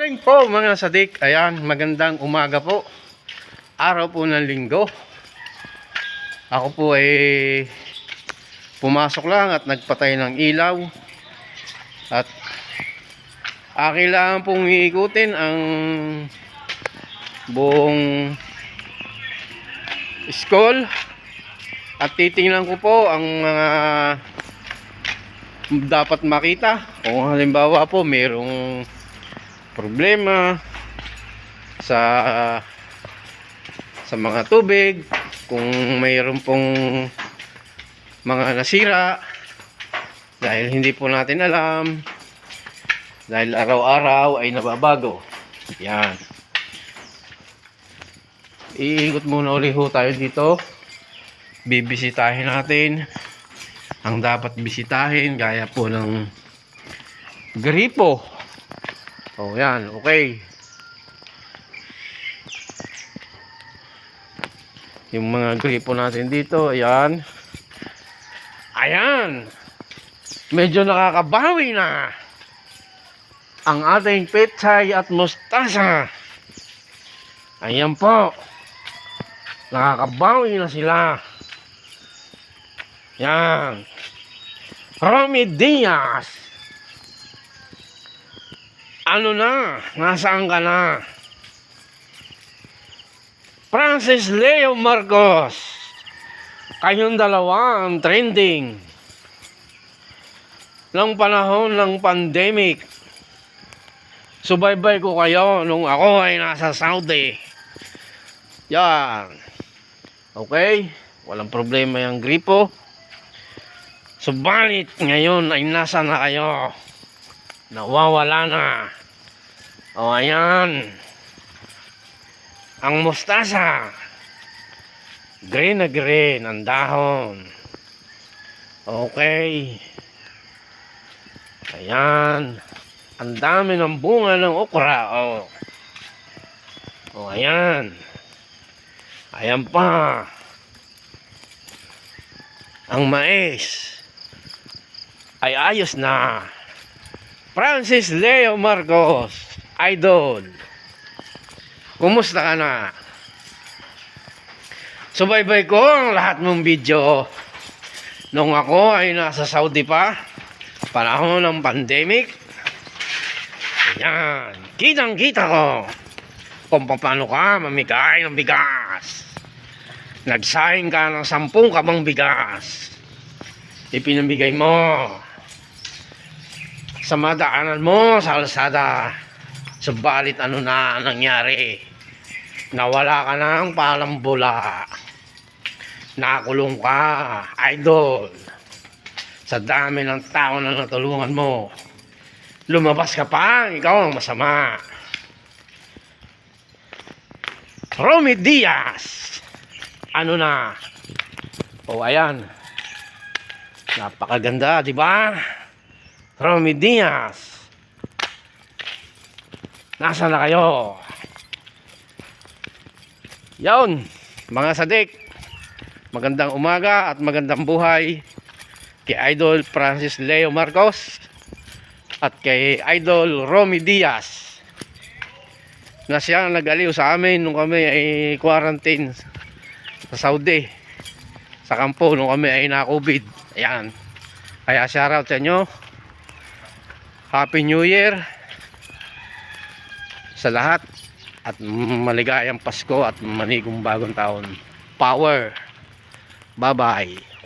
morning po mga sadik. Ayan, magandang umaga po. Araw po ng linggo. Ako po ay pumasok lang at nagpatay ng ilaw. At akin lang pong iikutin ang buong school. At titingnan ko po ang mga dapat makita. Kung halimbawa po mayroong problema sa mga tubig, kung mayroon pong mga nasira dahil hindi po natin alam, dahil araw-araw ay nababago. Yan, iikot muna ulit ho tayo dito. Bibisitahin natin ang dapat bisitahin, gaya po ng gripo. Oh, yan, okay. Yung mga gripo natin dito, ayan. Ayan. Medyo nakakabawi na ang ating pechay at mustasa. Ayan po. Nakakabawi na sila. Yan. Romy Diaz. Ano na? Nasaan ka na? Francis Leo Marcos. Kayong dalawa ang trending ng panahon ng pandemic. Subaybay ko kayo nung ako ay nasa Saudi. Yan. Okay? Walang problema yung gripo. Subalit ngayon ay nasa na kayo? Nawawala na. O ayan. Ang mustasa. Green na green ang dahon. Okay. Ayan. Ang dami ng bunga ng okra. O ayan. Ayan pa. Ang mais ay ayos na. Francis Leo Marcos, idol. Kumusta ka na? Subaybay ko ang lahat mong video nung ako ay nasa Saudi pa, panahon ng pandemic. Ayan, kitang-kita ko kung paano ka mamigay ng bigas. Nagsaing ka ng 10 kabang bigas. Ipinamigay mo sa madaanan mo sa kalsada. Subalit ano na nangyari? Nawala ka ng palambula. Nakulong ka, idol. Sa dami ng tao na natulungan mo, lumabas ka pa, ikaw ang masama. Romy Diaz. Ano na? O ayan. Napakaganda, di ba? Romy Diaz. Nasaan na kayo? Yawn, mga sadik. Magandang umaga at magandang buhay kay Idol Francis Leo Marcos at kay Idol Romy Diaz, na siya nag-aliw sa amin nung kami ay quarantine sa Saudi, sa kampo, nung kami ay na-COVID. Ayan. Kaya shoutout sa inyo. Happy New Year sa lahat at maligayang Pasko at manigong bagong taon. Power. Bye-bye.